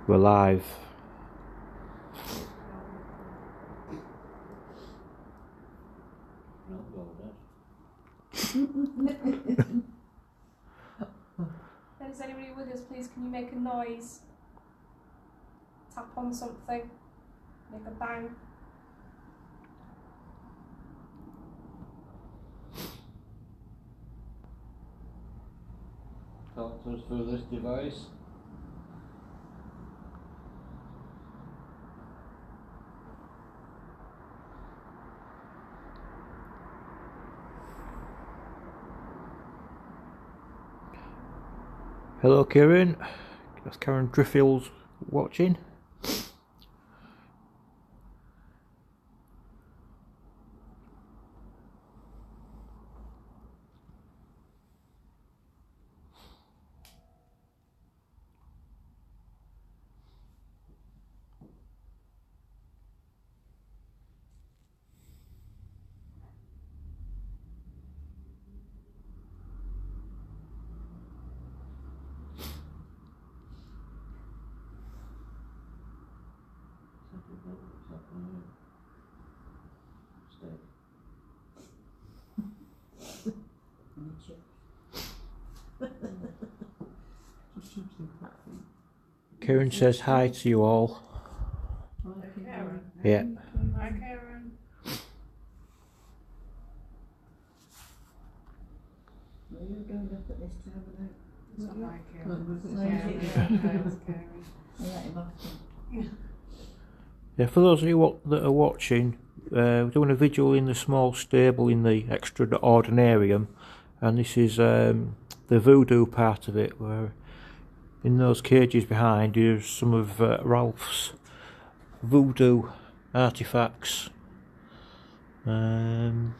We're live. Is anybody with us? Please, can you make a noise? Tap on something. Make a bang. Talk to us through this device. Hello Karen, that's Karen Driffield watching. Karen says hi to you all. Karen. Yeah. Hi, Karen. Are you going up at this time of night? It's not my Karen. Karen. Karen. I let him off then. Yeah, for those of you that are watching, we're doing a video in the small stable in the Extraordinarium, and this is the voodoo part of it, where in those cages behind here's some of Ralph's voodoo artifacts, and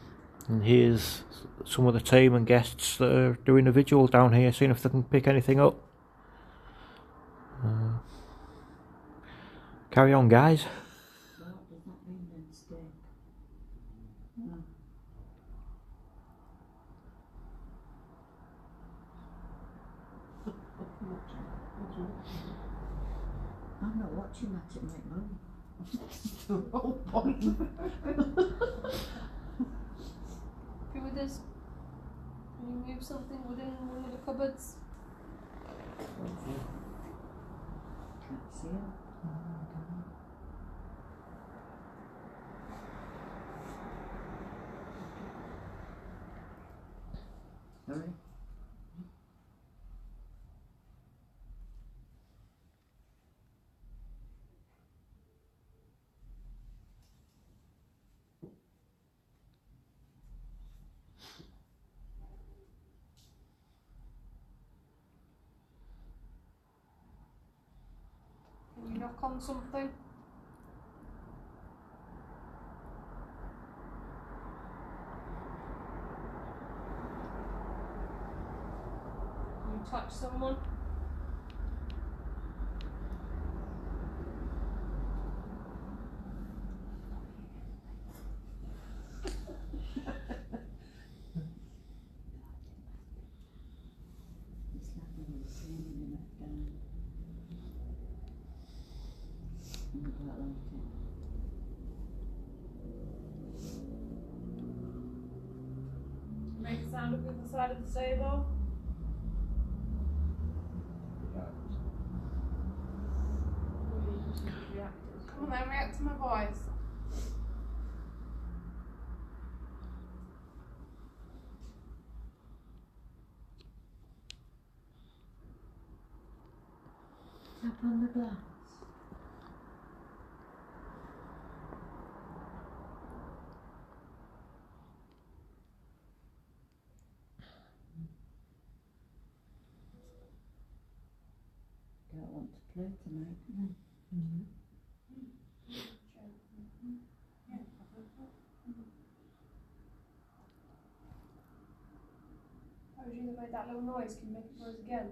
here's some of the team and guests that are doing a vigil down here, seeing if they can pick anything up. Carry on, guys. What does that mean then, steak? No. I'm not watching that, it might move. That's the whole point. If you're with us, can you move something within one of the cupboards? Can't see it. Sorry. Can you knock on something? Can you touch someone? It's like when you're training him at down. I don't like it. Make a sound up with the side of the table. Come on then, react to my voice. Tap on the glass. Don't want to play tonight, do they? How would you that made that little noise? Can you make it noise again?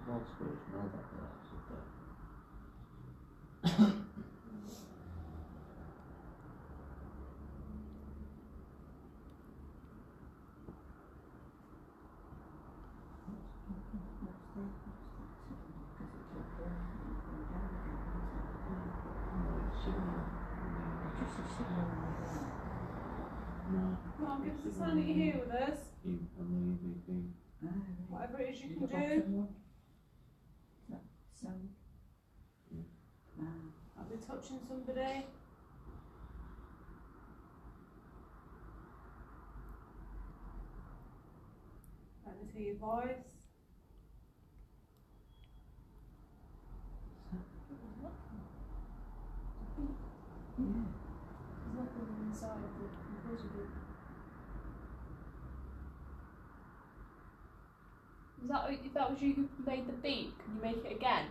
Most schools know that they're actually dead. No, Well, give us a sign that you're here with us. you on the EVP. Whatever it is you can The do. bottom one. So, I'll be touching somebody. Let me hear your voice. yeah. There's nothing inside the composer book. If that was you who made the beat, can you make it again?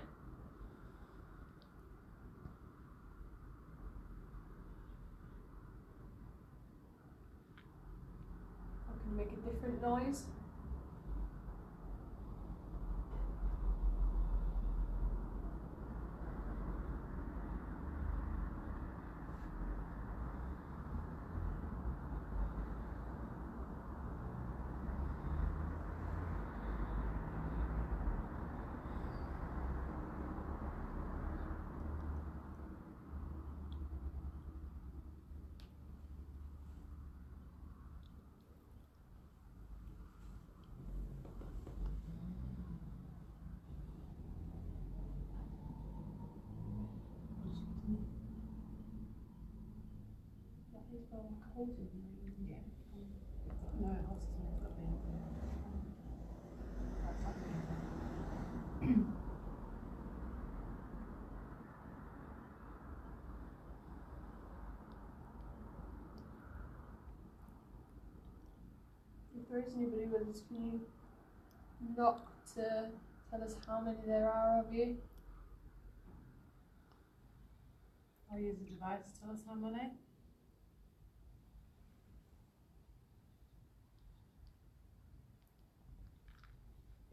Or can you make a different noise? Yeah. No, it has to make that big. That's happening. If there is anybody with us, can you knock to tell us how many there are of you? I'll use the device to tell us how many.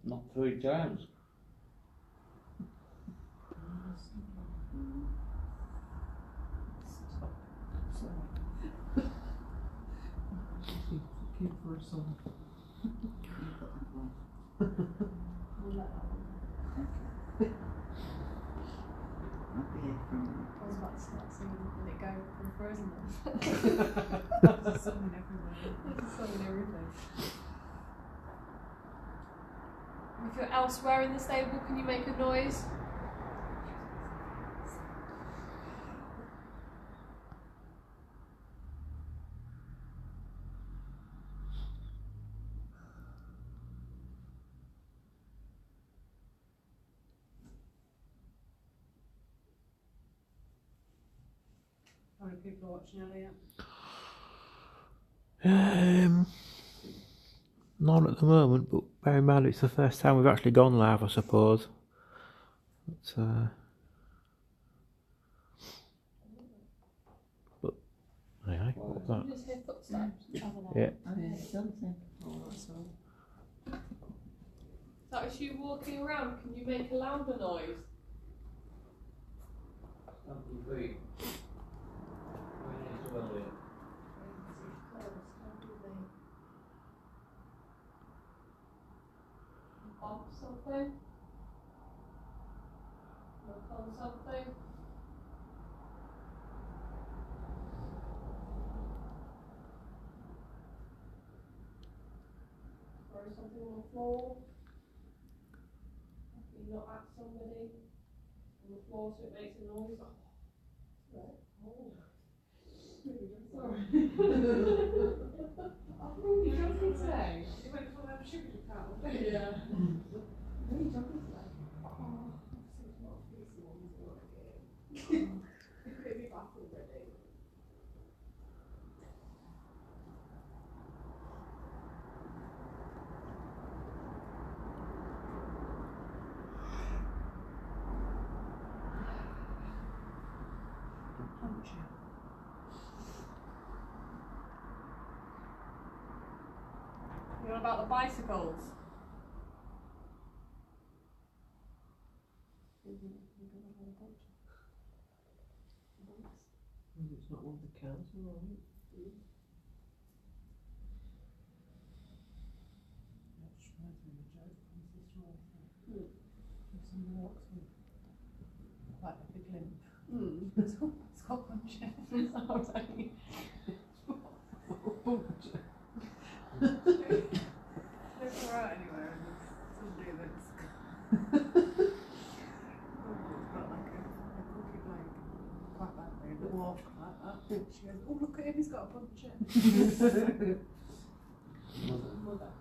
Not 3 times. Stop. Sorry. Keep for a song. We'll let that one. I'll be here from I was about to start singing Let It Go from Frozen then. There's a song in everywhere. There's a song and everything. If you're elsewhere in the stable, can you make a noise? How many people are watching Elliot? None at the moment, but bear in mind it's the first time we've actually gone live, I suppose. But anyway, what's that? You just hear footsteps. Yeah. I heard something. Oh, that's all. That was you walking around. Can you make a louder noise? Stamp your feet. Going into Elliot. Bump something. Knock on something. Throw something on the floor. You knock at somebody on the floor so it makes a noise. Right. Oh. Sorry. Oh, you're joking today? You went for them sugar cow. Yeah. What are you joking today? Oh, it's not these ones working. It could be back already. Punch you. You know about the bicycles? It's not one of the council, right? That's reminds me of a joke from this story. Somebody walks with quite a big limp. It's got puncture. Puncture. Looks alright anywhere, and there's somebody that's got like a cookie bag quite badly, and they walk like that. She goes, oh look at him, he's got a puncture. Mother.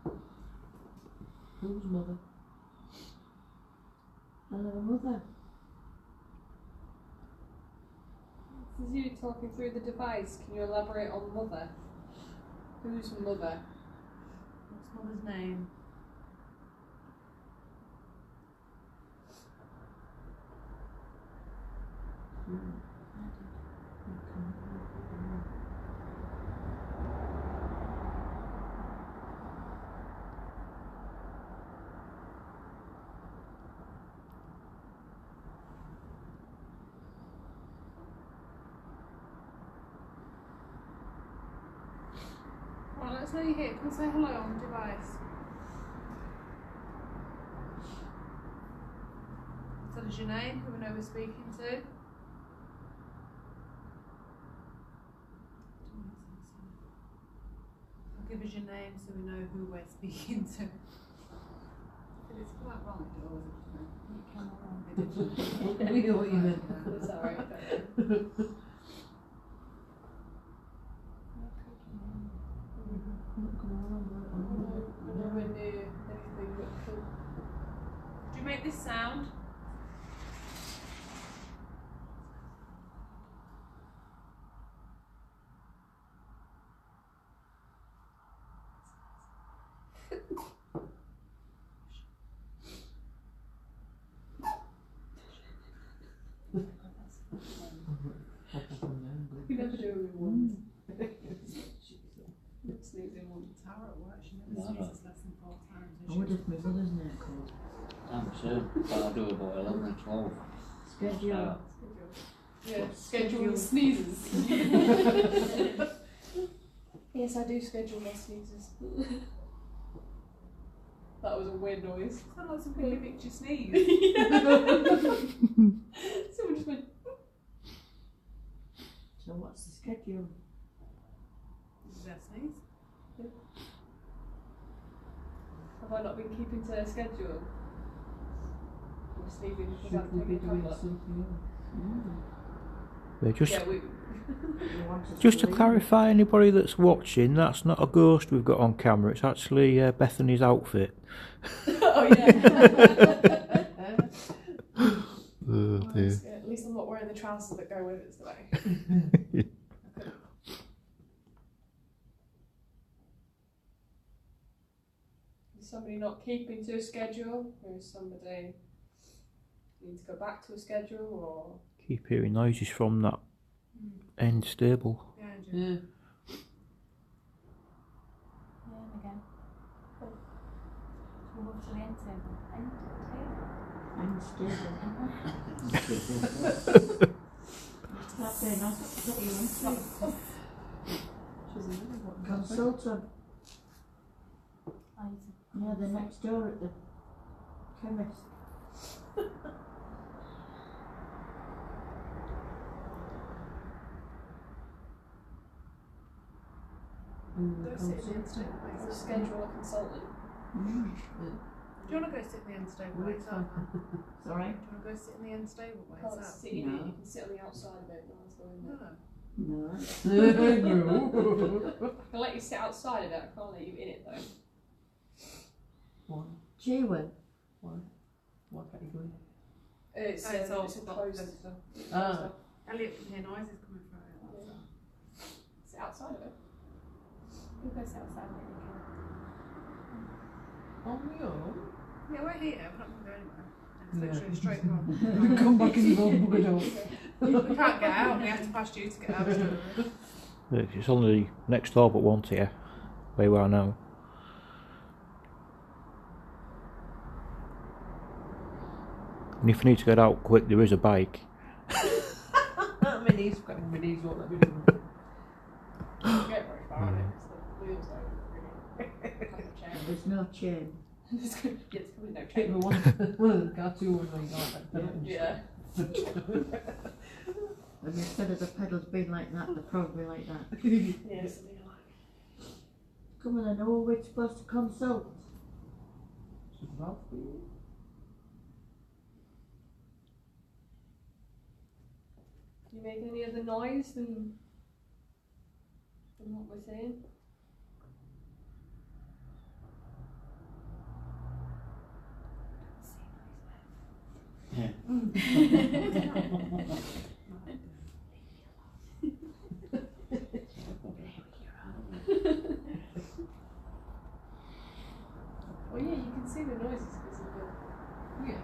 Whose mother? Hello, mother. This is you talking through the device. Can you elaborate on mother? Whose mother? What's mother's name? Right, let's know you're here. Come and say hello on the device. Tell us your name, who we know we're speaking to. Give us your name so we know who we're speaking to. Did it come out wrong, or was it just me? It came out wrong. It did. We know what you meant. It's alright. Nowhere near anything but cool. Do you make this sound? You never do it with one. Sneeze in one tower at work. She never sneezes less than 4 times. I wonder if my mother's name called. I'm soon, but I'll do about 11 or 12. Schedule. Yeah, schedule sneezes. Yes, I do schedule my sneezes. That was a weird noise. It's kind of like something you make you sneeze. Someone just went. So what's the schedule? Is that a sneeze? Have I not been keeping to a schedule? I'm sneezing because I'm Should we be taking a doing tablet. something else? Yeah, just Yeah, we. You want us just to leave? clarify, anybody that's watching, that's not a ghost we've got on camera. It's actually Bethany's outfit. Oh yeah. Oh dear. Yeah, at least I'm not wearing the trousers that go with it today. Is somebody not keeping to a schedule, or is somebody need to go back to a schedule, or Keep hearing noises from that end stable. Behind you. Yeah. again. We'll go to the end table. I'm stable. That day, not that you want to. Consultant. Yeah, they're next door at the chemist. Go sit in the end stable by or yourself. schedule a consultant? Do you want to go sit in the end stable by yourself? Sorry? Do you want to go sit in the end stable by Can't yourself? sit in it. No. You can sit on the outside of it. While I was going there. No. I can let you sit outside of it. I can't let you in it though. Gee, when? Why can't you go in? It's It's all it's a locked. closed. Ah. Elliot can hear noises coming from it. Yeah. Sit outside of it. We'll go sit outside of it. On your own? Yeah, we're here. We're not going to go anywhere. It's Yeah. literally straight on. Come back in the old bugger door. We can't get out. We have to pass you to get out. It's only next door but one to you, where we are now. And if you need to get out quick, there is a bike. My knees won't let me do them. Don't get very far on it, 'cause the wheels don't really have a chair. There's no chain. There's probably no Take chain. the one of the cartoons where you go like that. Yeah. And instead of the pedals being like that, they're probably like that. Yeah, something like. Come on, I know we're supposed to consult. Do you make any other noise than what we're saying? Yeah. Oh yeah, you can see the noises because of the. Yeah.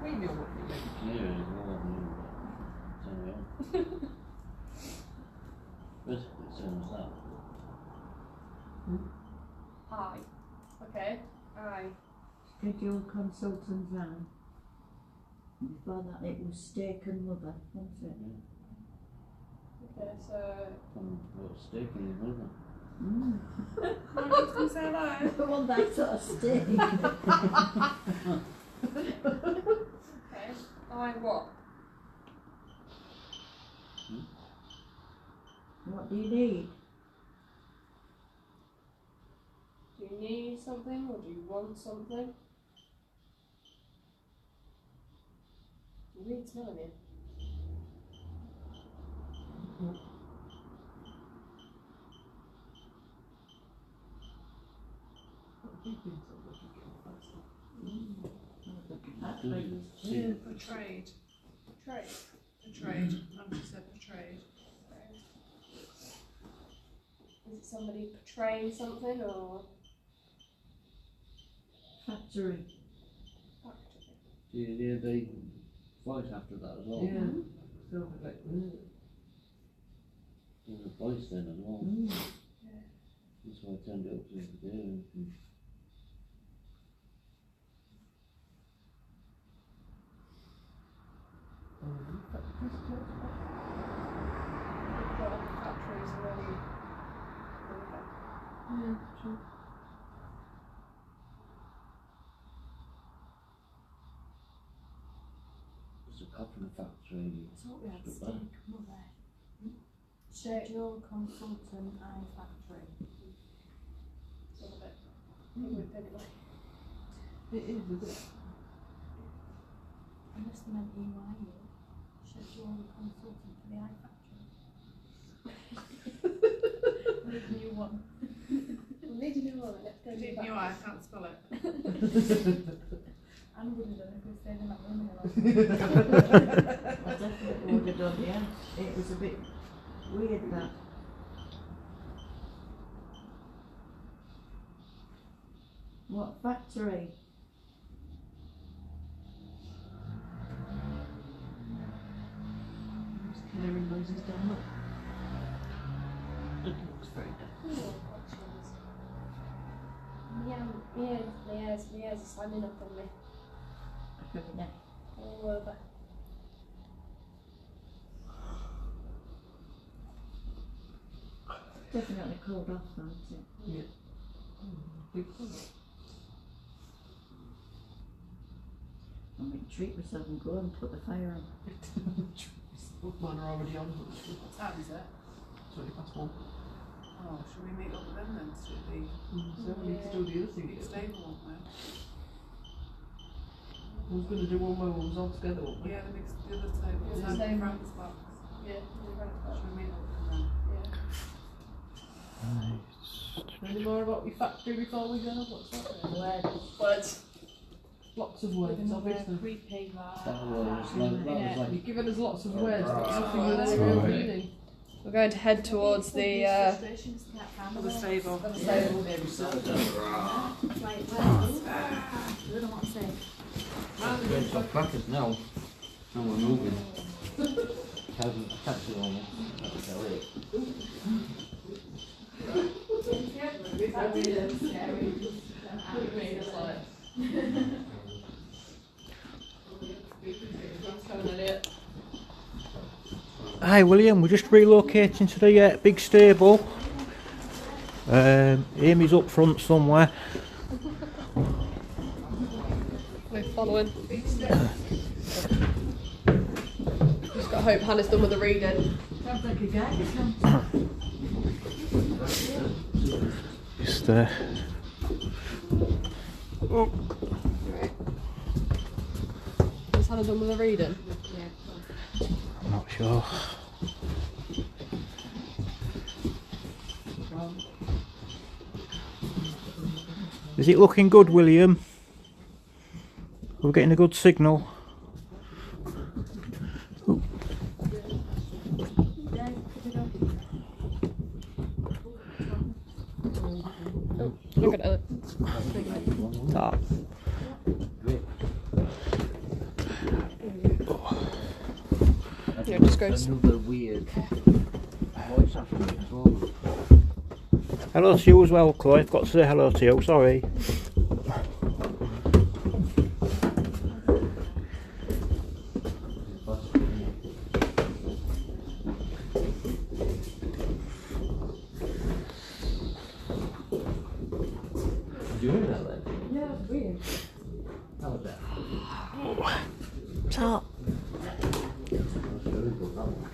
We know what we do. Clear as well, turn it on. Basically, same as that. Aye. Okay. Aye. Schedule consultant van. Before that it was steak and mother, wasn't it? Okay, so. From what steak in his mother. Mm. I was going to say that. I want that sort of steak. Okay. Aye, what? What do you need? Do you need something or do you want something? Weird smelling it. Yeah, portrayed. Trade. Portrayed. She said portrayed. Is it somebody portraying something or Factory. factory? Yeah, they voice after that as well. Yeah. So like, There's a voice then as well. Mm. That's why I turned it up to the video. Well, factories are really. Yeah, true. There's a cup in the factory. I thought we had Good steak mother. Schedule consultant eye factory. Sort of it. With anyway. it is, isn't it? Unless they meant EYU. Schedule consultant for the eye factory. Need a new one. We need a new one. Let's go do Did that. you? I can't spell it. I would have done if we stayed in that room in I definitely would have done, yeah. It was a bit weird that. What factory? Just clearing noises down there. It looks very dark. My ears are standing up on me. Yeah. All over. Definitely cooled off, hasn't it? Yeah. Big fun. I might treat myself and go and put the fire on. Mine are already on. What time is it? 1:20. Oh, should we meet up with them then to do So we need to do the other the thing. big stable, won't we? I was going to do one where we was all together, weren't we? Yeah, the other table. Yeah, Is the that stable. Frank's box? Yeah, you're right. Should we meet up with them then? Yeah. Any more about your factory before we go? What's that? Words. Lots of words, obviously. creepy That was like You've given us lots of words, but nothing with Right. any real Right. meaning. We're going to head towards the The stable. the stable. Like, we don't want to say. It's got crackers now. Now we're moving. Hasn't attached it almost. That'll tell it. Hi William, we're just relocating to the big stable. Amy's up front somewhere. We're following. Just got to hope Hannah's done with the reading. Sounds like a guy. Just oh. Has Hannah done with the reading? I'm not sure. Is it looking good, William? We're getting a good signal. Ooh. Look at it. Ah. Yeah, just goes. Another weird voice after me as well. Hello to you as well, Chloe. I've got to say hello to you, sorry. Did you hear that then? Yeah, it's weird. How was that? Top. That's very good, that one.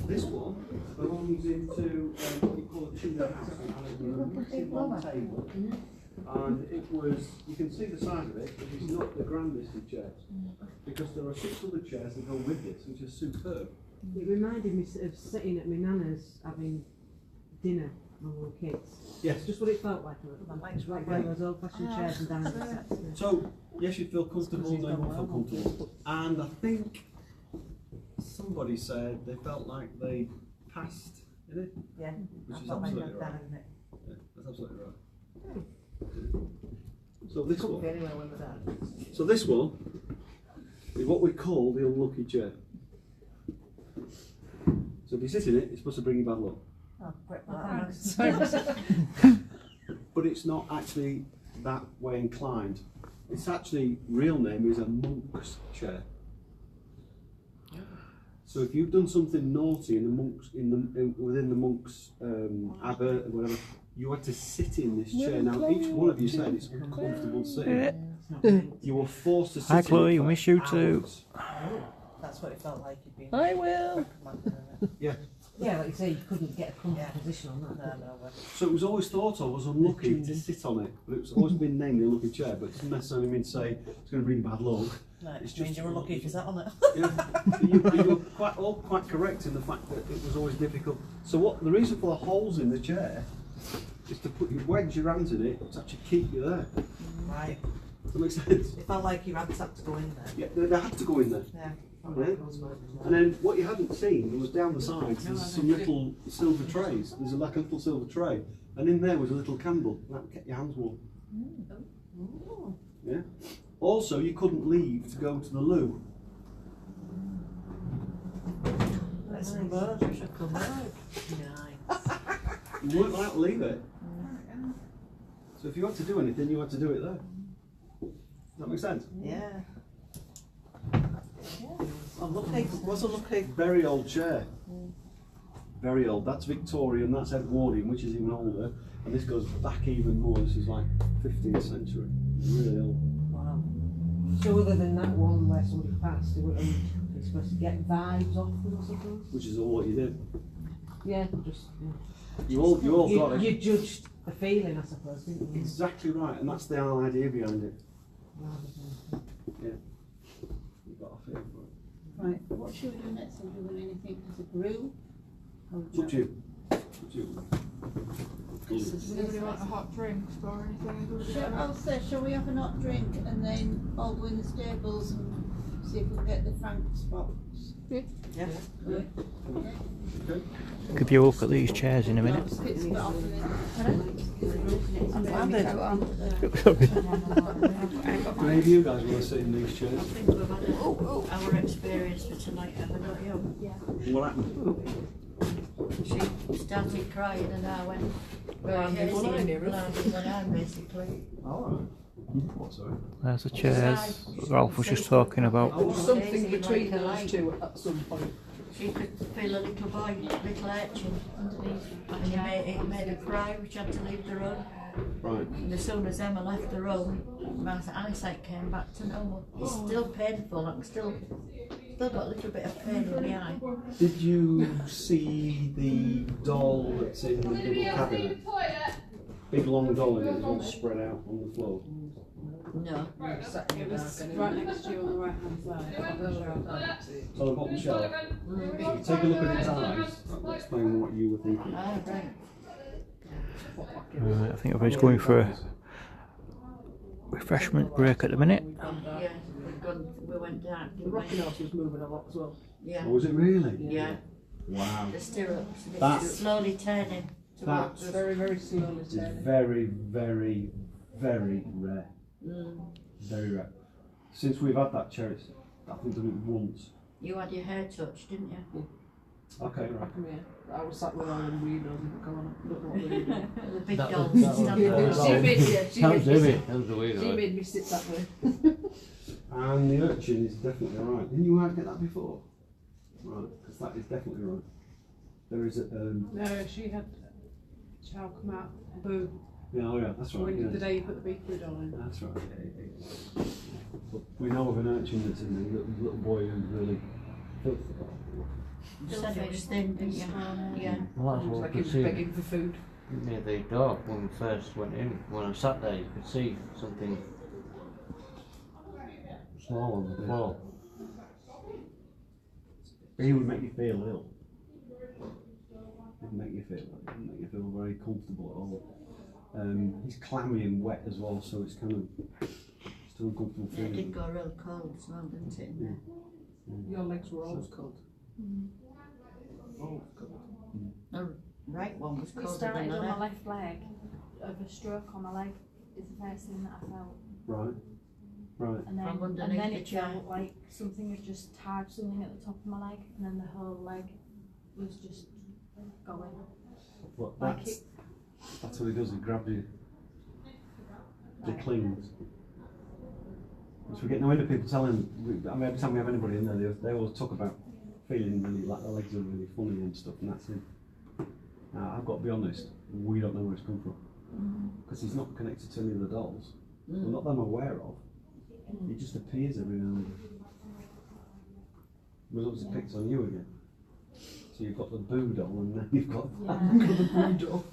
This one belongs into what you call a tudor house. It had a long table, and it was, you can see the side of it, but it's not the grandest of chairs, because there are 6 other chairs that go with this, which are superb. It reminded me of sitting at my nana's having dinner when we were kids. Yes. It's just what it felt like a little bit. Like one of those old-fashioned chairs and dining sets. So, yes, you feel comfortable, no, you won't feel comfortable. And I think somebody said they felt like they passed in it. Yeah. Which is absolutely right. Yeah, that's absolutely right. So this one. Anywhere when we're there. So this one is what we call the unlucky chair. So if you sit in it, it's supposed to bring you bad luck. But it's not actually that way inclined. Its actually real name is a monk's chair. So if you've done something naughty in the monks within the monks' abbot or whatever, you had to sit in this chair. Now each one of you said it's uncomfortable to sit in. You were forced to sit in. Hi Chloe, we for miss you too. hours. That's what it felt like you'd been. I will. Yeah. Yeah, like you say, you couldn't get a comfortable position on that. No. So it was always thought of as unlucky to sit on it, but it's always been named the unlucky chair. But it doesn't necessarily mean to say it's going to bring bad luck. No, It's it means just you're unlucky if you sat on it. Yeah, you were quite correct in the fact that it was always difficult. So what the reason for the holes in the chair is to wedge your hands in it to actually keep you there. Right. Does that make sense? It felt like your hands had to go in there. Yeah, they had to go in there. Yeah. Yeah. And then what you hadn't seen was down the sides. There's some little silver trays. There's like a little silver tray, and in there was a little candle that kept your hands warm. Ooh. Yeah. Also, you couldn't leave to go to the loo. That's some birds we should come back. Nice. You weren't allowed to leave it. So if you had to do anything, you had to do it there. Does that make sense? Yeah. Unlucky. Was unlucky. Very old chair. Very old. That's Victorian, that's Edwardian, which is even older. And this goes back even more. This is like 15th century. Really old. Wow. So other than that one where somebody passed, you're supposed to get vibes off them, I suppose? Which is all what you did. Yeah, just... Yeah. You all got it. You judged the feeling, I suppose, didn't you? Exactly right, and that's the whole idea behind it. Rather than... Yeah. You got a feel for it. Right, what should we do next? Are we doing anything as a group? It's up to you. It's up to you. Does Anybody want a hot drink or anything? I'll say, shall we have a hot drink and then all go in the stables and see if we can get the Frank spots? Yeah. Good. Okay. Give you a look at these chairs in a minute. Pit spot off and then. I'm dead one. Do any of you guys want to sit in these chairs? I think we've had our experience for tonight, haven't you? What happened? She started crying and I went, One basically. Alright. What, sorry? There's the chairs that Ralph was just talking about. There was something Daisy between like a those light. two at some point. She could feel a little boy, little urchin underneath, and it made her cry, which had to leave the room. Right. And as soon as Emma left the room, my eyesight came back to normal. It's still painful. I'm still got a little bit of pain in the eye. Did you see the doll that's in the little cabinet? Big long doll and it was all spread out on the floor. No. It was right next to you on the right hand side. It's on the bottom shelf. If you take a look at its eyes, that will explain what you were thinking. Ah, right. I think everybody's going for a refreshment break at the minute. Yeah, we went down. The rocking horse was moving a lot as well. Yeah. Oh, was it really? Yeah. Wow. The stirrups. That's- slowly turning towards us. Very, very slowly It's turning. very, very, very rare. Very rare. Since we've had that chair, it's, I think done it once. You had your hair touched, didn't you? Okay, right. Back of me. I was sat with all them weirdos in the corner. Don't know what they were doing. The big That dolls was- that was- standing that was- She made me That was sit. That was the way, She right? made me sit that way. And the urchin is definitely right. Didn't you get that before? Right, because that is definitely right. There is a, No, she had a child come out, boo. yeah, oh yeah, that's right. When the Yeah. day you put the beef food on in. That's right. Yeah. But we know of an urchin that's in there, little boy who's really filthy. You said it was thin, didn't you? Yeah. Well, that's It was what like we he could was see begging for food. near the door when we first went in. When I sat there, you could see something small on the floor. He would make you feel ill. It would make you feel very comfortable at all. He's clammy and wet as well, so it's kind of still uncomfortable It feeling. did go real cold as well, didn't it? In there? Your legs were always cold. Always cold. The right one was We colder started than the on my left. left leg, of a stroke on my leg is the first thing that I felt. Right, right. And then, From and underneath then the it chair. felt like something had just tied something at the top of my leg, and then the whole leg was just going. Well, Like that's what he does, he grabs you. He clings. Which we get no end of people telling, I mean, every time we have anybody in there, they always talk about feeling really like their legs are really funny and stuff, and that's him. Now, I've got to be honest, we don't know where it's come from. Because he's not connected to any of the dolls. Well, not that I'm aware of. He just appears every now and then. Well, obviously picks on you again. So you've got the boo doll and then you've got the boo doll.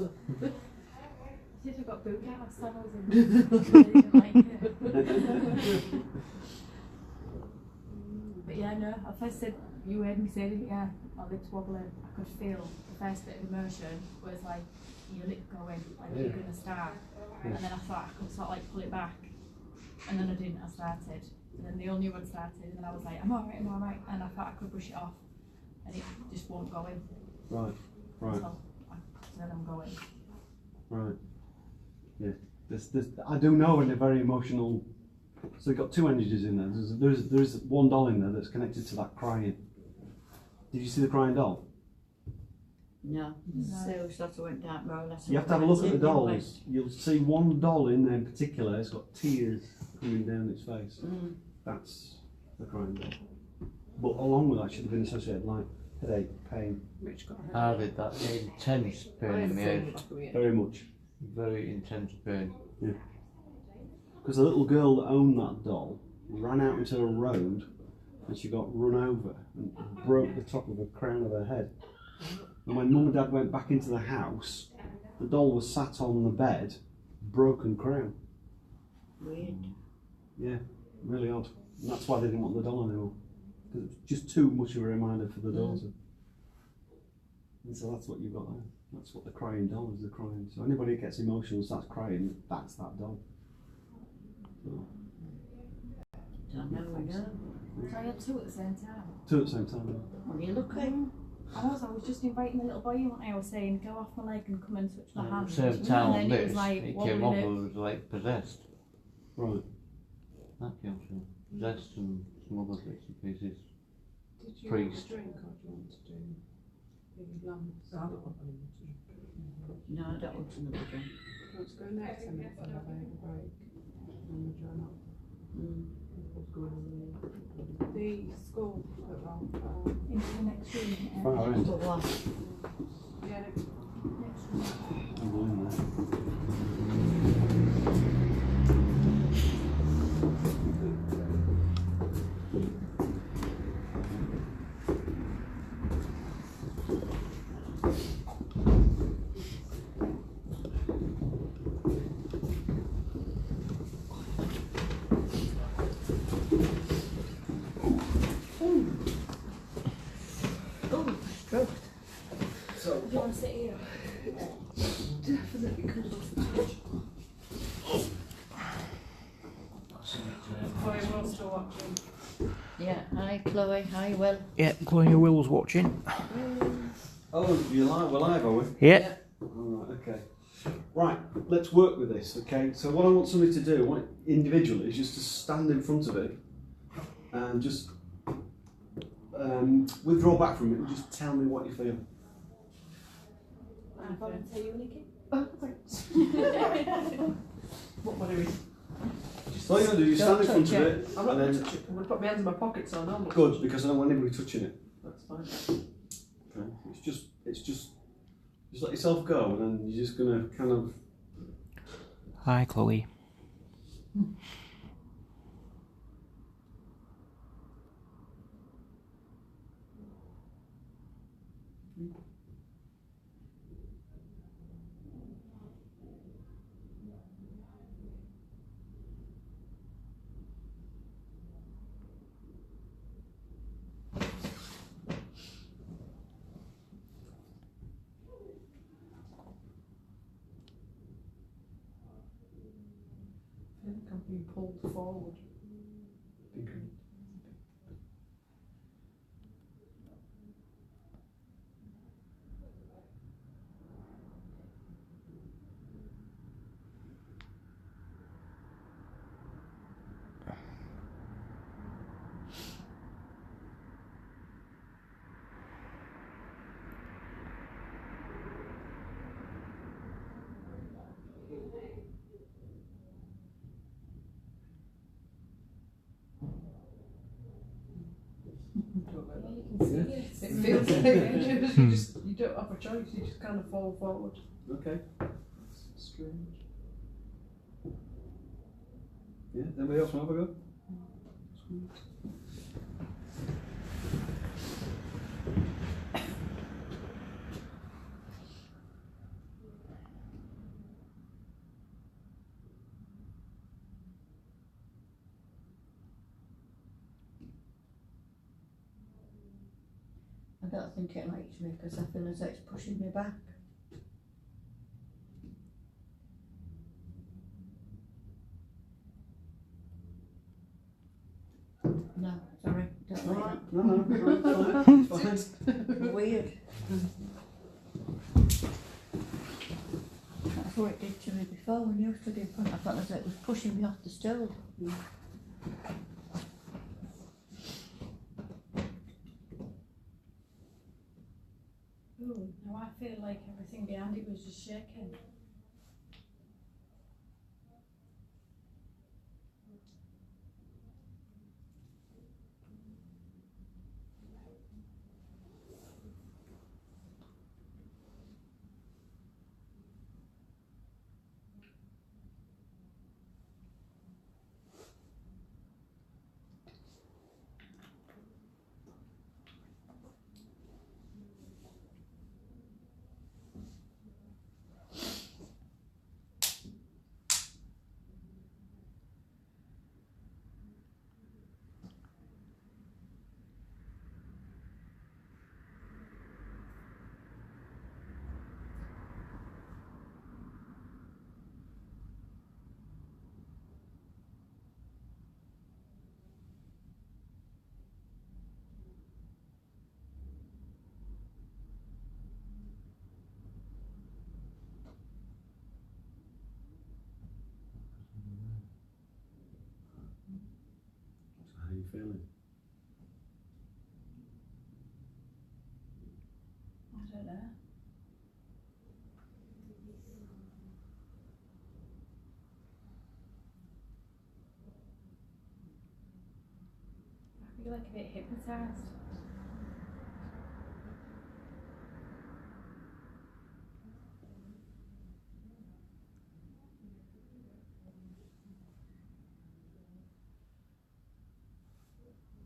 I did, I got boot out last time I was in. I didn't like it. But yeah, no, I first said, you heard me say, didn't you? My lips wobbling. I could feel the first bit of emotion was like your lip going, like you're going to start. And then I thought I could sort of like pull it back. And then I didn't, I started. And then the only one started, and then I was like, I'm alright. And I thought I could brush it off. And it just won't go in. Right, right, So then I'm going. right. Yeah, I do know, and they're very emotional. So you've got two energies in there. There's one doll in there that's connected to that crying. Did you see the crying doll? No. So we sort of went down more or less. You have to have a look at the dolls. You'll see one doll in there in particular. It's got tears coming down its face. That's the crying doll. But along with that should have been associated like headache, pain. Which got her. I did that intense pain in my head. Very much. Very intense pain. Yeah. Because the little girl that owned that doll ran out into a road and she got run over and broke the top of the crown of her head. And when Mum and Dad went back into the house, the doll was sat on the bed, broken crown. Weird. Yeah, really odd. And that's why they didn't want the doll anymore. Because it's just too much of a reminder for the daughter. And so that's what you've got there. That's what the crying doll is, the crying. So anybody who gets emotional and starts crying, that's that doll. So, Don't know we go. So I had two at the same time. two at the same time. What are you looking? I was just inviting the little boy, and I was saying, go off my leg and come and touch my hand. Same time and on then it was this, like, it what came were up you and was like possessed. Right. That came from possessed and some other bits and pieces. Did you Priest. want a drink or do you want to do the lamb? So I don't want anyone to drink. No, I don't want another drink. Let's go next 10 minutes and have a break. And we join up. What's going on? The school that Ralph, Into the next room. Far end. But what? yeah, next Next room. I'm going there. Oh, stroke. So, Do you want to sit here? definitely comes off the touch. Chloe, we're still watching. Yeah, hi Chloe, hi Will. Yeah, Chloe Will's watching. oh, we're live, are we? Yeah. Alright, okay. Right, let's work with this, okay? So what I want somebody to do, I want individually, is just to stand in front of it and just withdraw back from it and just tell me what you feel. I volunteer you, Nikki. Oh, thanks. What do we? So all you got to do is stand in front touch of it. it, I'm not and going to then, touch it. I'm going to put my hands in my pockets so I know. good, because I don't want anybody touching it. That's fine. Okay? It's just let yourself go, and then you're just gonna kind of. Hi, Chloe. I think I'm being pulled forward. It feels like you don't have a choice, you just kind of fall forward. Okay. It's strange. Yeah. Anybody else want to have a go? Sweet. I don't think it likes me because I feel as though it's pushing me back. No, sorry, don't like Alright. No, it's fine. that. Weird. That's what it did to me before when you stood in front. I felt as though it was pushing me off the stove. Ooh, now I feel like everything behind it was just shaking. How are you feeling? I don't know. feel like a bit hypnotised.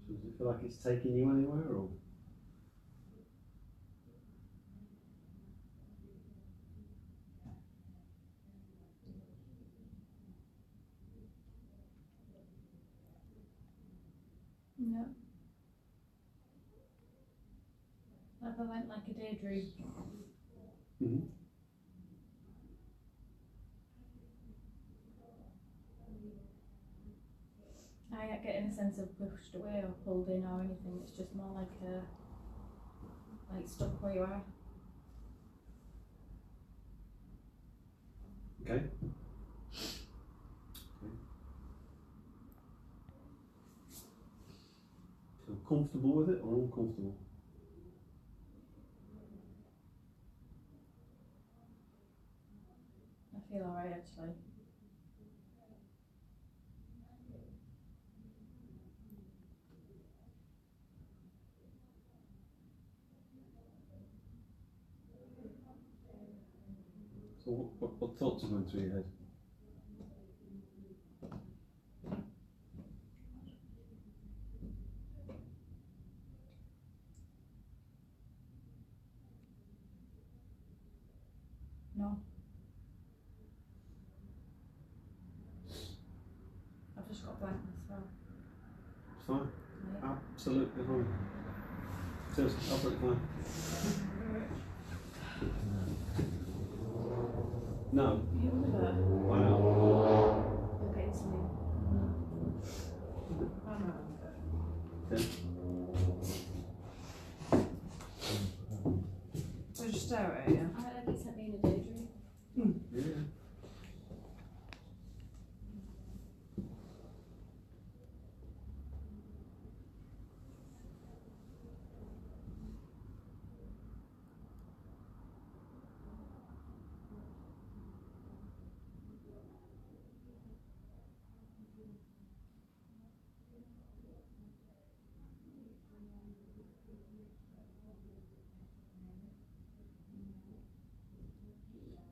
So does it feel like it's taking you anywhere, or? No. Like I went like a daydream. Mm-hmm. I don't get any sense of pushed away or pulled in or anything. It's just more like stuck where you are. Okay. Feel comfortable with it or uncomfortable? I feel alright actually. So what thoughts are going through your head? No. I've just got blackness now. It's fine. Right. Absolutely fine. Seriously, absolutely fine. No. You remember? Why not? You're getting something. Okay. So just stare at it, yeah? I like it sent me in a daydream. Yeah.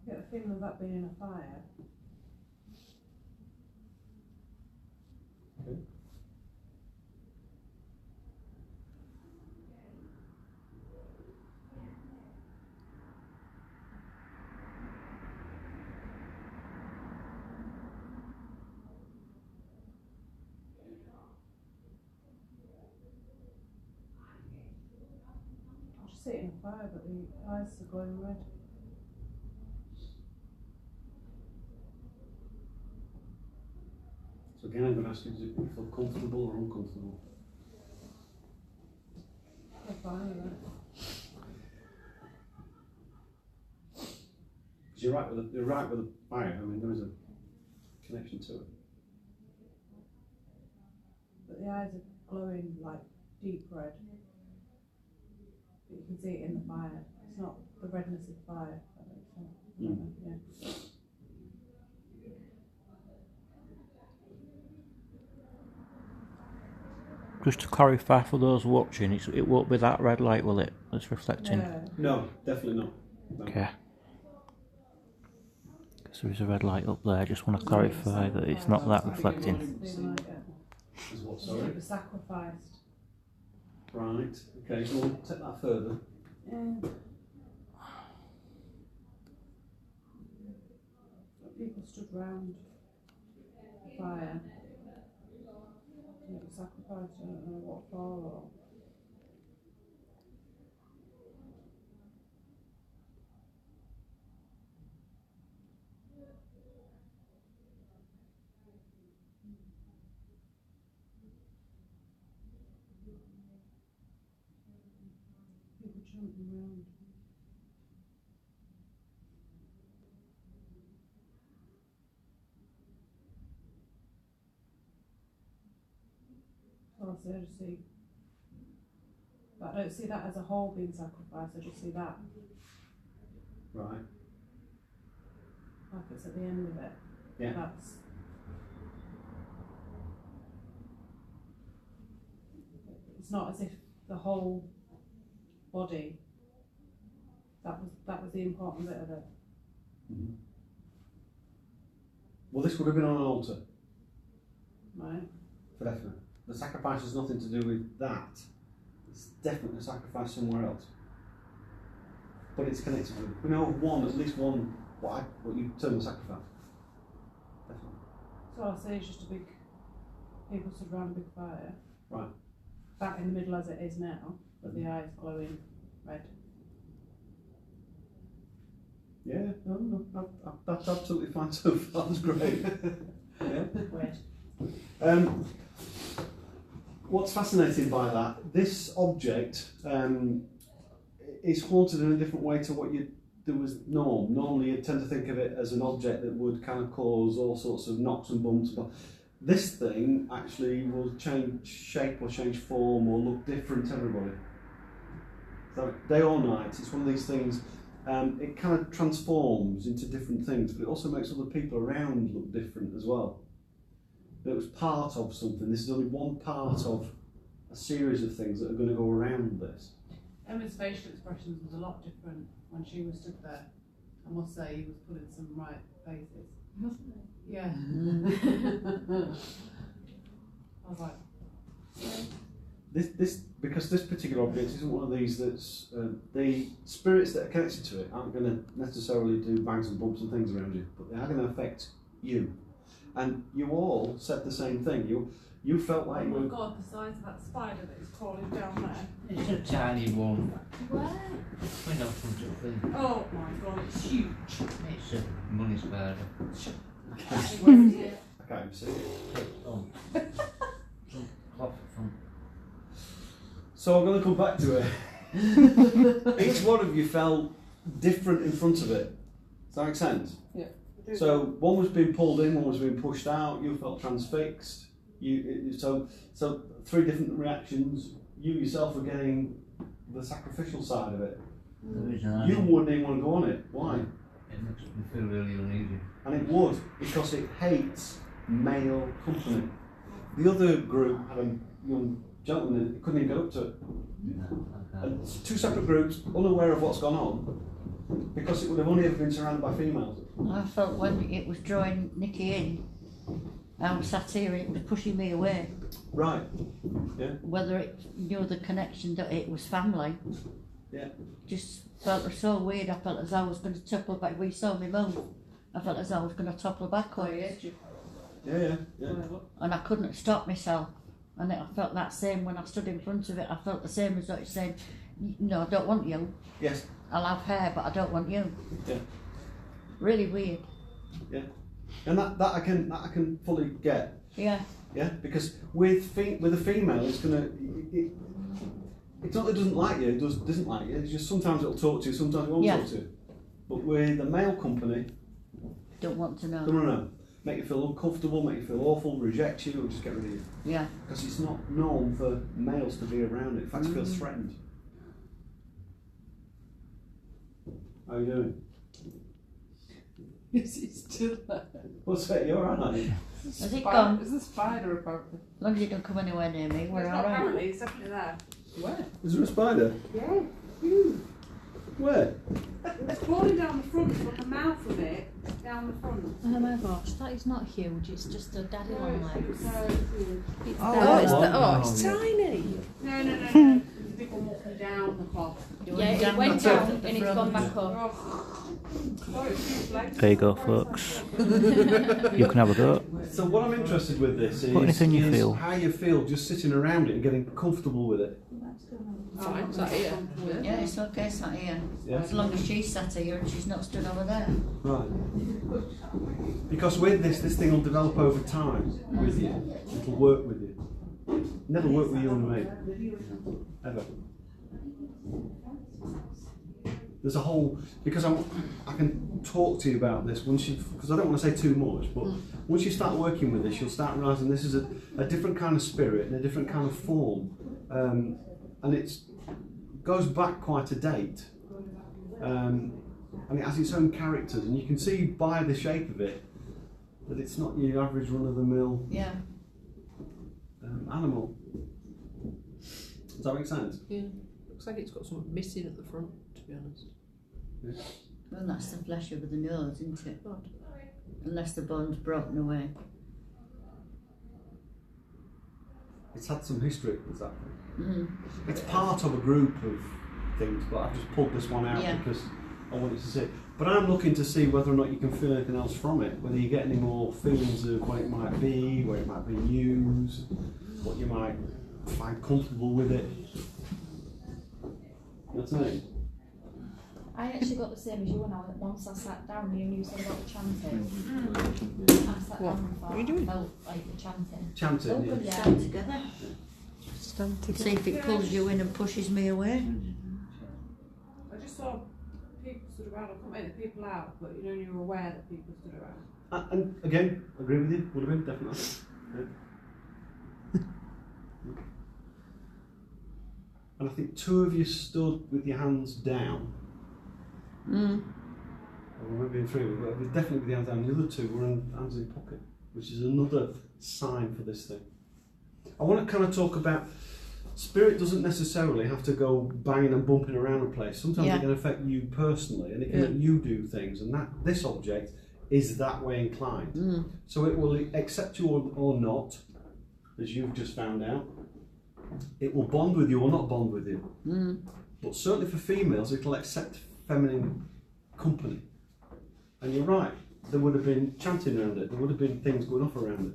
I get the feeling of that being in a fire. Okay. I just see it in a fire, but the eyes are glowing red. So again, I'm going to ask you, do you feel comfortable or uncomfortable? I'm fine with it. Because you're right with the fire. I mean, there is a connection to it. But the eyes are glowing like deep red. But you can see it in the fire. It's not the redness of fire. If that makes sense. Yeah. Just to clarify for those watching, it won't be that red light, will it? That's reflecting. Yeah. No, definitely not. No. Okay. Because there is a red light up there. I just want to clarify that it's not that reflecting. Feeling like it. Is what, It sorry? was sacrificed. Right. Okay, so we'll take that further. Yeah. People stood round the fire. And it was sacrificed. I don't know what for or. People jumping around. Obviously, I just see, but I don't see that as a whole being sacrificed. I just see that Right. like it's at the end of it. Yeah. That's It's not as if the whole body. That was the important bit of it. Mhm. Well, this would have been on an altar, Right. for definite. The sacrifice has nothing to do with that. It's definitely a sacrifice somewhere else. But it's connected with. We know of one, at least one, what you term a sacrifice. Definitely. So I say it's just a big, people stood around a big fire. Right. Back in the middle as it is now, but the eyes glowing red. Yeah, no, that's absolutely fine so far. That's great. Yeah. Red. What's fascinating by that, this object is haunted in a different way to what there was norm. Normally you'd tend to think of it as an object that would kind of cause all sorts of knocks and bumps. But this thing actually will change shape or change form or look different to everybody. So day or night, it's one of these things, it kind of transforms into different things, but it also makes other people around look different as well. But it was part of something. This is only one part of a series of things that are going to go around this. Emma's facial expressions was a lot different when she was stood there. I must say, he was putting some right faces. Yeah. I was like, This because this particular object isn't one of these that's the spirits that are connected to it aren't going to necessarily do bangs and bumps and things around you, but they are going to affect you. And you all said the same thing. You felt like Oh you my were. god, the size of that spider that is crawling down there. It's a tiny one. Where? We know from the thing. Oh my god, it's huge. It's a money spider. I can't even see it. Oh. Some cloth from. So I'm going to come back to it. Each one of you felt different in front of it. Does that make sense? Yeah. So one was being pulled in, one was being pushed out. You felt transfixed. So three different reactions. You yourself were getting the sacrificial side of it. There is You wouldn't even want to go on it. Why? It makes me feel really uneasy. And it would, because it hates male company. The other group had a young gentleman in it, couldn't even get up to it. No, I can't. And it's two separate groups, unaware of what's gone on, because it would have only ever been surrounded by females. I felt when it was drawing Nikki in, I was sat here and it was pushing me away. Right. Yeah. Whether it knew the connection that it was family. Yeah. Just felt so weird. I felt as though I was going to topple back. We saw me move. I felt as though I was going to topple backwards. Yeah. And I couldn't stop myself. And I felt that same when I stood in front of it. I felt the same as though it's saying, no, I don't want you. Yes. I'll have hair, but I don't want you. Yeah. Really weird. Yeah. And that I can fully get. Yeah. Yeah. Because with a female, it's gonna. It's not that it doesn't like you. It doesn't like you. It's just sometimes it'll talk to you. Sometimes it won't talk to you. But with the male company, Don't want to know. no. Make you feel uncomfortable, make you feel awful, reject you, or just get rid of you. Yeah. Because it's not norm for males to be around it. In fact, it feels threatened. How are you doing? Is it still there? What's that? You're alright. Has it gone? There's a spider apparently. As long as you don't come anywhere near me, we're It's not alright. apparently, it's definitely there. Where? Is there a spider? Yeah. Huge. Where? It's crawling down the front, it's like a mouth of it, down the front. Oh my gosh, that is not huge, it's just a daddy long legs. It's It's tiny. No. There's a big one walking down the cloth. yeah, it went down and it's gone back up. There you go, folks. You can have a go. So what I'm interested with this is, What anything you feel. how you feel just sitting around it and getting comfortable with it. Fine, is that here? Yeah, it's okay sat here. Yeah. As long as she's sat here and she's not stood over there. Right. Because with this thing will develop over time with you. It'll work with you. Never work with you and me. Ever. There's a whole, because I can talk to you about this once you, because I don't want to say too much, but once you start working with this, you'll start realising this is a different kind of spirit and a different kind of form. And it goes back quite a date. And it has its own characters, and you can see by the shape of it that it's not your average run-of-the-mill Yeah. animal. Does that make sense? Yeah. Looks like it's got something missing at the front, to be honest. Yeah. Well, that's the flesh over the nose, isn't it? Odd. Unless the bone's broken away. It's had some history, exactly. Mm. It's part of a group of things, but I've just pulled this one out Yeah. because I wanted to see. But I'm looking to see whether or not you can feel anything else from it, whether you get any more feelings of what it might be, where it might be used, what you might find comfortable with it. You know what I mean? I actually got the same as you when once I sat down, you said about the chanting. I sat What? down and thought, What are you doing? I felt like the chanting. Chanting, yeah. Yeah. Stand together. Stand See together. if it pulls you in and pushes me away. I just saw people stood around. I couldn't make the people out, but you know, you were aware that people stood around. And again, agree with you, would have been, definitely. Yeah. And I think two of you stood with your hands down. Mm. Or maybe in three, but definitely with your hands down. The other two were in hands in pocket, which is another sign for this thing. I want to kind of talk about spirit doesn't necessarily have to go banging and bumping around a place. Sometimes Yeah. it can affect you personally, and it can let you do things. And that this object is that way inclined, Mm. so it will accept you or not, as you've just found out. It will bond with you or not bond with you. Mm. But certainly for females, it'll accept feminine company. And you're right, there would have been chanting around it, there would have been things going off around it.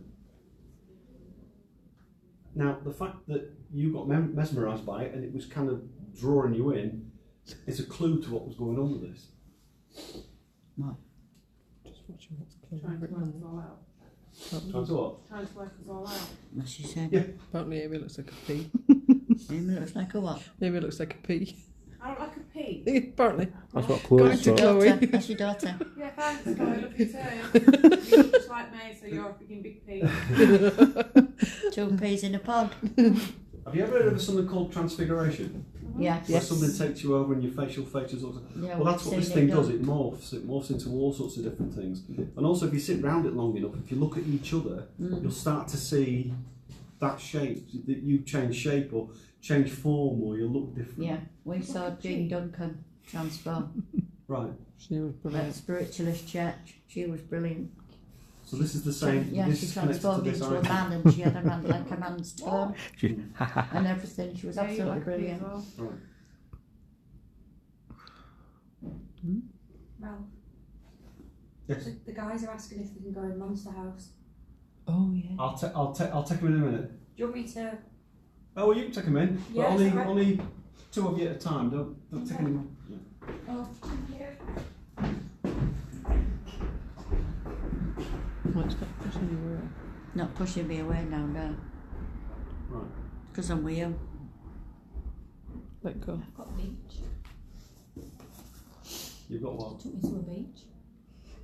Now, the fact that you got mesmerised by it and it was kind of drawing you in is a clue to what was going on with this. Just watching what's Trying to clever. work us all out. Trying to what? Trying to work us all out. What she said. Yeah. Apparently Amy looks like a pea. Amy looks like a what? Amy looks like a pea. I look like a pea. Apparently. That's what Going clothes to are. go. Daughter. That's your daughter. Yeah, thanks, Chloe. Love you too. You look just like me, so you're a freaking big pea. 2 peas in a pod. Have you ever heard of something called transfiguration? Yeah. Where something takes you over and your facial features. Yeah, Well, that's what we've this seen thing it does. done. It morphs. It morphs into all sorts of different things. And also, if you sit round it long enough, if you look at each other, you'll start to see that shape. That you change shape or change form, or you look different. Yeah, we saw Jean Duncan transform Right. She was at brilliant. Spiritualist Church. She was brilliant. So this is the same. Yeah, this she is connected to transformed this into a idea. man and she had a man like a man's tone She- and everything. She was Yeah, you absolutely look like a pea as brilliant. well. Right. Well, Yes. the guys are asking if they can go in Monster House. Oh, yeah. I'll take him in a minute. Do you want me to? Oh, well, you can take him in, but Yeah, only is that right? only 2 of you at a time. Don't take any more. Oh, thank you. Well, it's not pushing you away. Not pushing me away now, no. Right. Because I'm with you. Let go. I've got a beach. You've got what? Took me to a beach.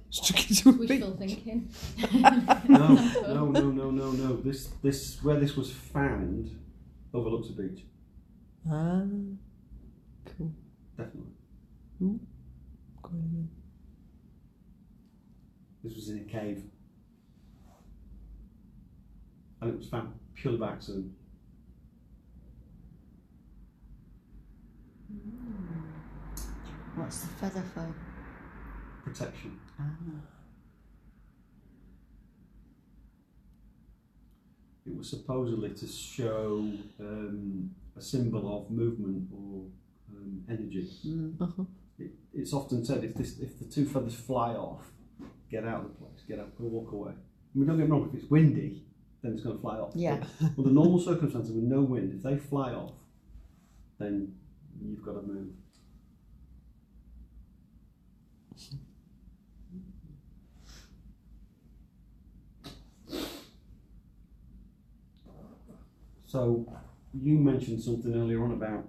Stuck into a Wishful beach. thinking. No. This where this was found overlooks a beach. Ah. Cool. Definitely. Ooh. Going again. This was in a cave. And it was found purely by accident. What's the feather for? Protection. Ah. It was supposedly to show a symbol of movement or energy. Mm. It's often said if the 2 feathers fly off, get out of the place, get out, go walk away. I mean, don't get me wrong, if it's windy, then it's going to fly off. Yeah. But under normal circumstances with no wind, if they fly off, then you've got to move. So, you mentioned something earlier on about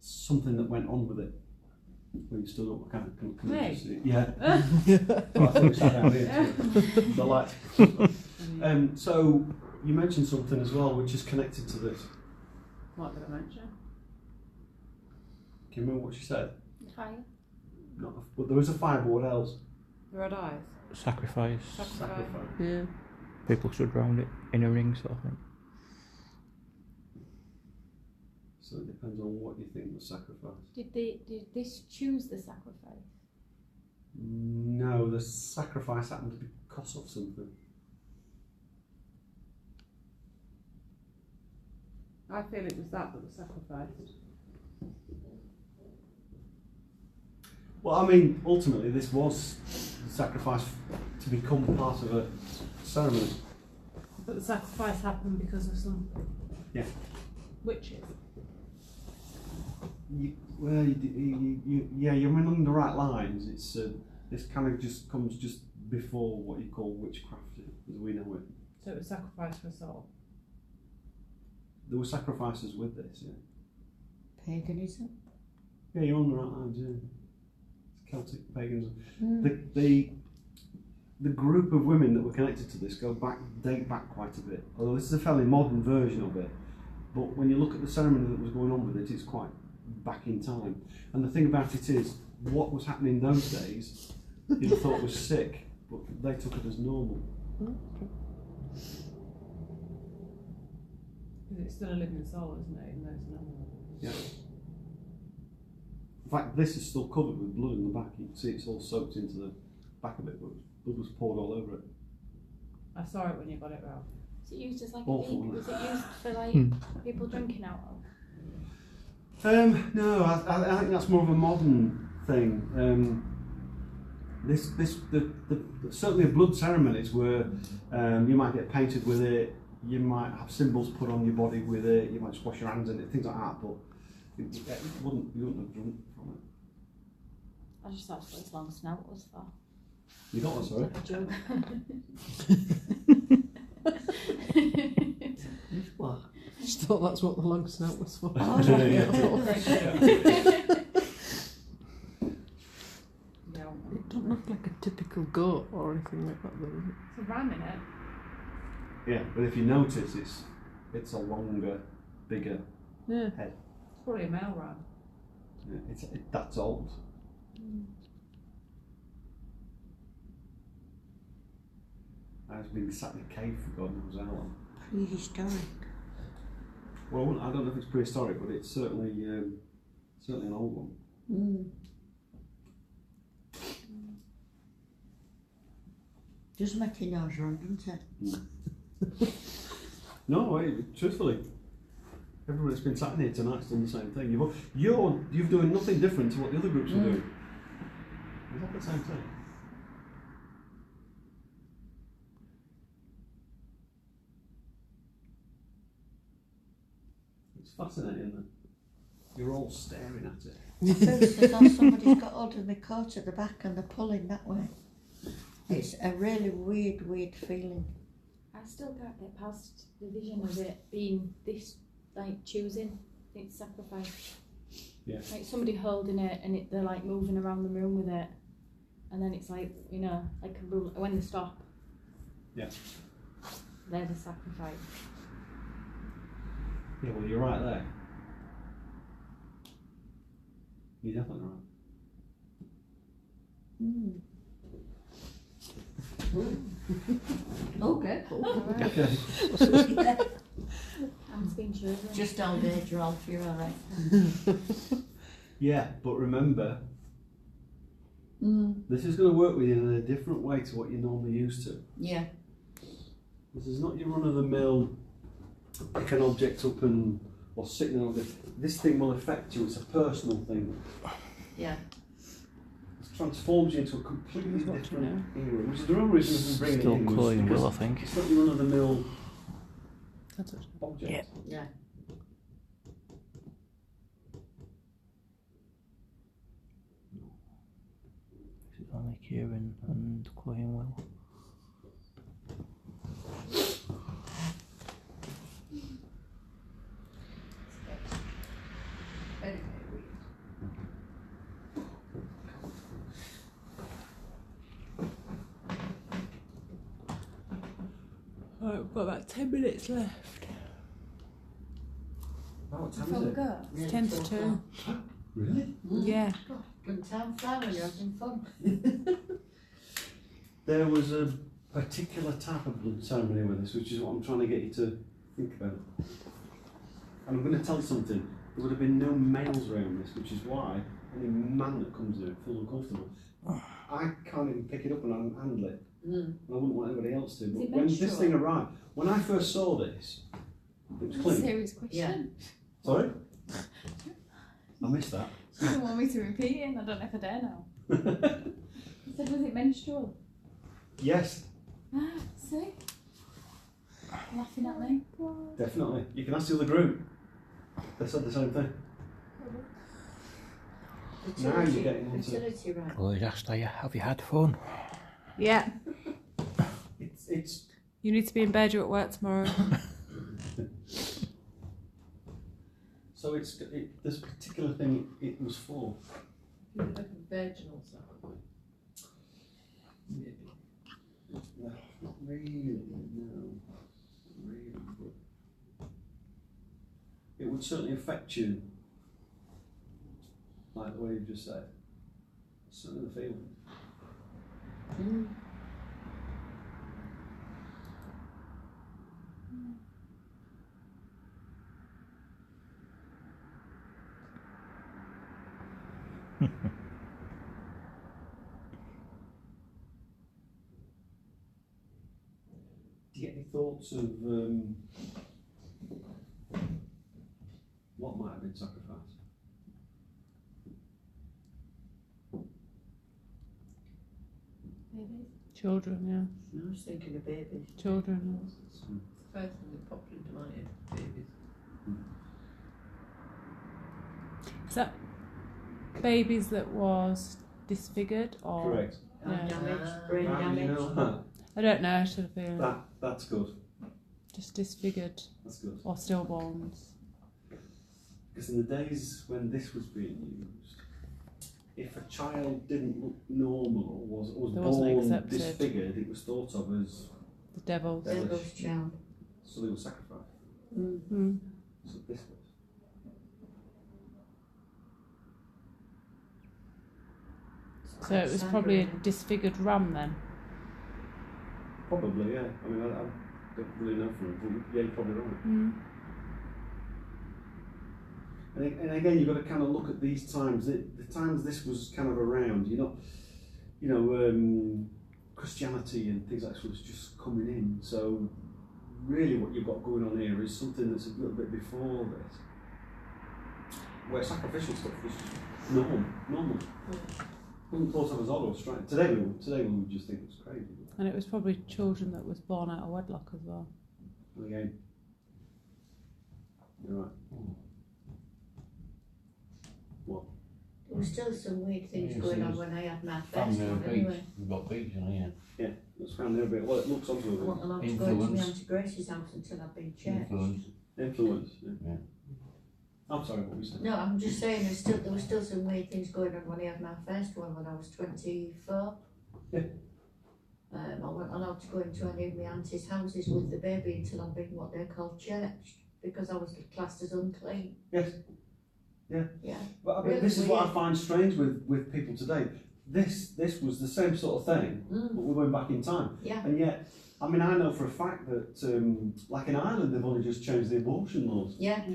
something that went on with it when you stood up. Can you Me? just see it? Yeah. Well, I thought we sat down here. So the lights. So you mentioned something as well, which is connected to this. What did I mention? Can you remember what she said? Fire. But there was a fire, but what else? The red eyes. Sacrifice. Sacrifice. Yeah. People stood round it in a ring, sort of thing. So it depends on what you think was sacrificed. Did this choose the sacrifice? No, the sacrifice happened because of something. I feel it was that was sacrificed. Well, I mean, ultimately, this was sacrificed to become part of a ceremony. But the sacrifice happened because of some Yeah. witches. Yeah, you're in the right lines. It's this kind of just comes just before what you call witchcraft, as we know it. So it was sacrifice for a soul. There were sacrifices with this, yeah. Paganism. Yeah, you're on the right lines, yeah. It's Celtic paganism. Mm. The group of women that were connected to this date back quite a bit. Although this is a fairly modern version of it, but when you look at the ceremony that was going on with it, it's quite back in time. And the thing about it is, what was happening those days, you'd have thought was sick, but they took it as normal. Because it's still a living soul, isn't it? Even though it's not. Yeah. In fact, this is still covered with blood in the back. You can see it's all soaked into the back of it, but blood was poured all over it. I saw it when you got it round. Was it used as like Awful, a was it used for like people drinking out of? No, I think that's more of a modern thing. Certainly blood ceremonies where you might get painted with it, you might have symbols put on your body with it, you might just wash your hands in it, things like that, but you wouldn't have drunk from it. I just thought what its long snout was for. You got one, sorry? What? I just thought that's what the long snout was for. Oh, Yeah. It doesn't look like a typical goat or anything like that, though, does it? It's a ram in it. Yeah, but if you notice, it's a longer, bigger Yeah. head. It's probably a male ram. Yeah, that's old. It's been sat in a cave for God knows how long. Prehistoric. Well, I don't know if it's prehistoric, but it's certainly an old one. Mm. Does make your nose run, doesn't it? No, truthfully, everybody that's been sat in here tonight's done the same thing. You're doing nothing different to what the other groups were doing. Exactly the same thing. It's fascinating that you're all staring at it. At first I thought somebody's got hold of my coat at the back and they're pulling that way. It's a really weird feeling. I still can't get past the vision of it being this, like choosing its sacrifice. Yeah. Like somebody holding it and they're like moving around the room with it, and then it's like, you know, like a rule when they stop. Yeah. They're the sacrifice. Yeah, well, you're right there. You're definitely right. Mm. Okay. Okay. Hands being chosen. Just old age, Ralph, you're alright. Yeah, but remember, Mm. this is going to work with you in a different way to what you're normally used to. Yeah. This is not your run-of-the-mill pick an object up or sitting on it. This thing will affect you. It's a personal thing. Yeah. It transforms you into a completely different era, which is the real reason we bring it Still in. was cloying because well, I think. It's not your run-of-the-mill That's it. object. Yeah. Yeah. This is only Kieran and cloying well. Right, we've got about 10 minutes left. Oh, what time Before is we it? go. It's 10 to 2. Really? Yeah. Good time flying, you're having fun. There was a particular type of blood ceremony with this, which is what I'm trying to get you to think about. And I'm going to tell you something. there would have been no males around this, which is why any man that comes in it feels uncomfortable. I can't even pick it up and handle it. And I wouldn't want anybody else to. But when this thing arrived, when I first saw this, it was clean. Serious question. Yeah. Sorry? I missed that. You don't want me to repeat it, and I don't know if I dare now. You said, was it menstrual? Yes, Ah, see? Laughing at me. definitely. You can ask the other group. They said the same thing. Now you're getting into Fertility, right? Oh, he's asked, have you had fun? Yeah. it's You need to be in bed, you're at work tomorrow. so this particular thing it was for. Like a vaginal sound. Maybe. No, not really, no. Not really, but it would certainly affect you. Like the way you just said. Certainly the feeling. Do you get any thoughts of what might have been sacrificed? Babies? Children, I was thinking of babies. yeah. Children, It's the first thing that popped into my head, babies. yeah. Is that babies that was disfigured or? Correct. Yeah. Damage, brain How do you damage. know that? I don't know, I should have been That's good. just disfigured That's good. or stillborns. Because in the days when this was being used, if a child didn't look normal or was They wasn't born accepted. disfigured, it was thought of as The devils. devilish. Devil's child. So they were sacrificed. Mm. So this was. So it was probably a disfigured ram then. Probably, yeah. I mean, I don't really know from him, but yeah, you're probably right. Mm. And again, you've got to kind of look at these times. The times this was kind of around, Christianity and things like this was just coming in. So really what you've got going on here is something that's a little bit before this, where sacrificial stuff was normal. Wasn't thought of as odd or strange. Today we would just think it's crazy. And it was probably children that was born out of wedlock as well. And again, you're right. What? There were still some weird things Yeah, going so on it's when I had my first Family one of anyway. beach. We've got beach in here. Yeah, that's found there a bit. Well, it looks onto I wasn't a allowed to go into my Influence. Auntie Grace's house until I'd been checked. influence. Yeah. Yeah. I'm sorry, what were you saying? No, I'm just saying there were still some weird things going on when I had my first one when I was 24. Yeah. I wasn't allowed to go into any of my auntie's houses with the baby until I'd been what they call churched because I was classed as unclean. Yes. Yeah. Yeah. But I mean, Really this is what I weird. find strange with people today. This was the same sort of thing, but we're going back in time. Yeah. And yet, I mean, I know for a fact that, like in Ireland, they've only just changed the abortion laws. Yeah. I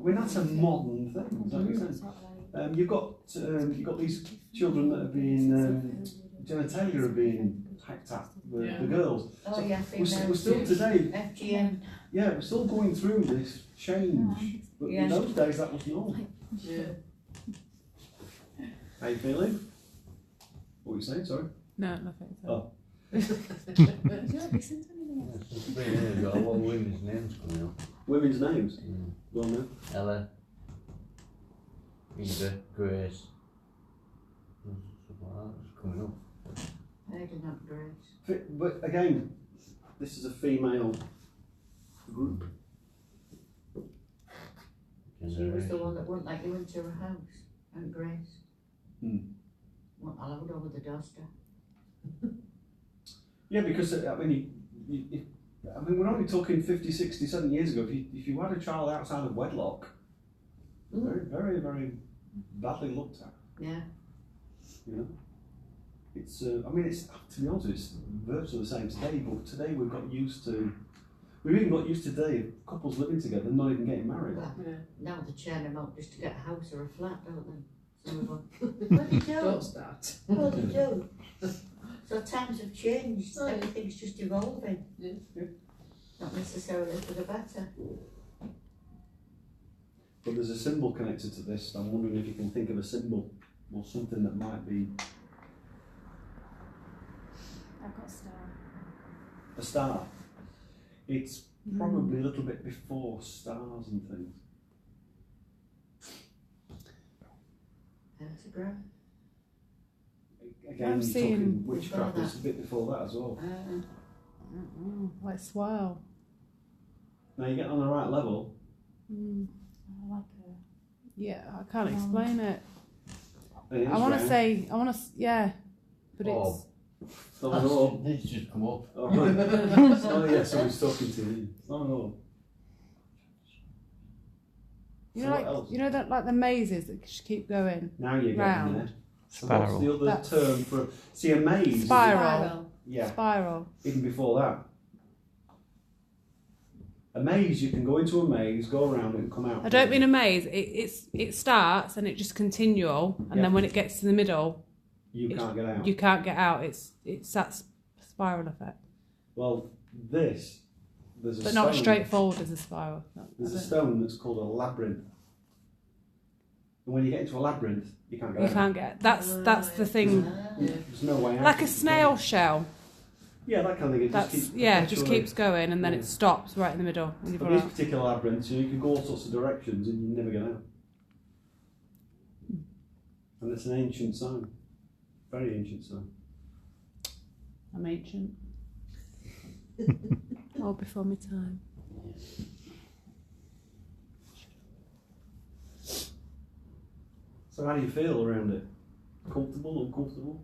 mean, that's a modern thing. Does that make sense? You've got these children that are being genitalia are being hacked at, the girls. Oh So yeah, we're still today. FGM. Yeah, we're still going through this change, but Yeah. in those days that was normal. Yeah. How you feeling? What were you saying? Sorry. No, nothing. So. Oh. Would you like listen to anything else? Yeah, since we've been here, we've got a lot of women's names coming up. Women's names. Mm. Well, no. Ella, Eva, Grace, and stuff like that. It's coming up. I didn't have Grace. But again, this is a female group. She was the one that wouldn't let you into her house, and Grace. Wasn't allowed over the doorstep. Yeah, because I mean, we're only talking 50, 60, 70 years ago. If you had a child outside of wedlock, very, very, very badly looked at. Yeah. You know, it's. I mean, it's to be honest, it's virtually the same today. But today we've got used to We've even got used to today, couples living together, not even getting married. Well, Yeah. now they churn them out just to get a house or a flat, don't they? Some of them. What do you do? Don't start. What do you do? So times have changed. Right. Everything's just evolving. Yeah. Not necessarily for the better. But there's a symbol connected to this. I'm wondering if you can think of a symbol or something that might be I've got a star. a star. It's probably a little bit before stars and things. That's a graph. Again, I've you're seen talking witchcraft, before it's a bit before that as well. Like swell. Now you're getting on the right level. Mm. I like her. Yeah, I can't explain it. And it is I want to round. say, yeah, but Oh. It's not an orb. These just come up. Oh, right. Oh yeah, someone's talking to you. It's not an orb. you So know, what like else? you know that like the mazes that just keep going. Now you're getting Round. there. So Spiral. what's the other That's- term for? See, a maze. is- Spiral. Yeah. Spiral. Even before that. A maze, you can go into a maze, go around it and come out. I don't mean a maze. It starts and it just continual, and Yeah. then when it gets to the middle, You can't get out. you can't get out. It's that spiral effect, Well, there's a but stone. not straightforward as a spiral. There's a stone that's called a labyrinth. And when you get into a labyrinth, you can't get You out. can't get. That's the thing. There's no way out. Like a snail shell. Yeah, that kind of thing. It That's just keeps just perpetually- keeps going, and then Yeah. it stops right in the middle. When you've But run these out. particular labyrinths, you can go all sorts of directions and you never get out. And it's an ancient sign. Very ancient sign. I'm ancient. All before my time. So how do you feel around it? Comfortable, uncomfortable?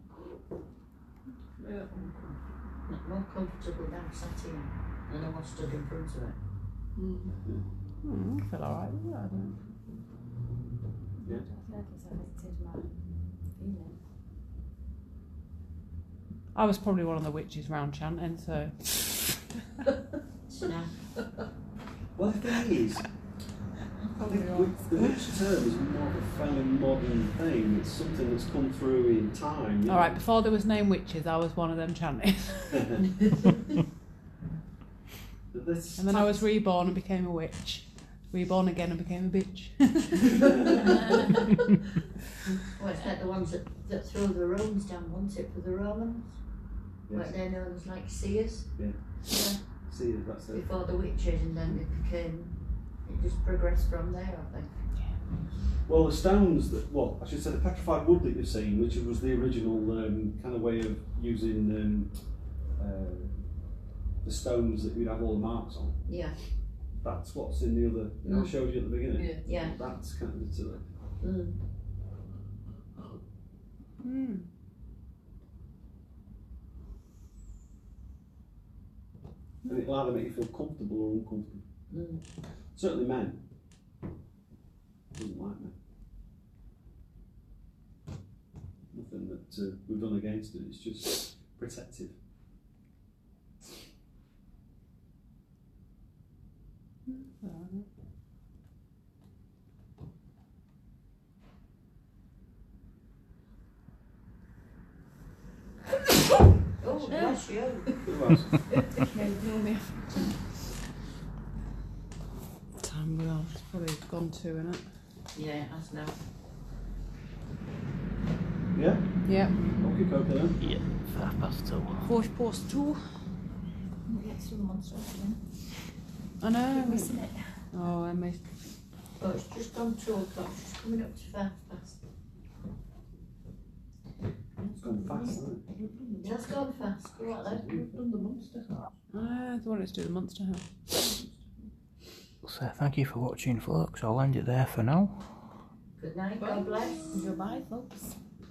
Yeah. More comfortable than sat here. And I was stood in front of it. I feel alright with that. I don't. Yeah. I feel like it's affected my feeling. I was probably one of the witches round chanting, so. So, Well, the thing is, I think the witch term is more of a fairly modern thing. It's something that's come through in time. you Alright, know. before there was name witches, I was one of them chanting. But this And then I was reborn and became a witch. Reborn again and became a bitch. well, it's like the ones that threw the Romans down, wasn't it, for the Romans? Yes. Like they're known as like seers. Yeah. Yeah. See, that's it. Before the witches, and then it just progressed from there, I think. Well, the stones that, well, I should say the petrified wood that you've seen, which was the original kind of way of using the stones that we'd have all the marks on. Yeah. That's what's in the other, you know, I showed you at the beginning. Yeah. Yeah. That's kind of to it. Mm. Mm. And it'll either make you feel comfortable or uncomfortable. Mm. Certainly men. Doesn't like men. Nothing that we've done against it, it's just protective. Oh, bless you. Who else? Time we're on. It's probably gone to, innit? Yeah, it has now. Yeah? Yeah. Okay, then. Yeah, 2:30. 2:45. We'll get through the monster again. I know. We're missing it. Oh, Emma. Oh, it's just gone 2 o'clock. It's coming up to 5 past. It's gone fast, hasn't it? It has gone fast. Right then. We've done the monster house. I wanted to do the monster house. So thank you for watching, folks. I'll end it there for now. Good night. God bless. Goodbye, folks.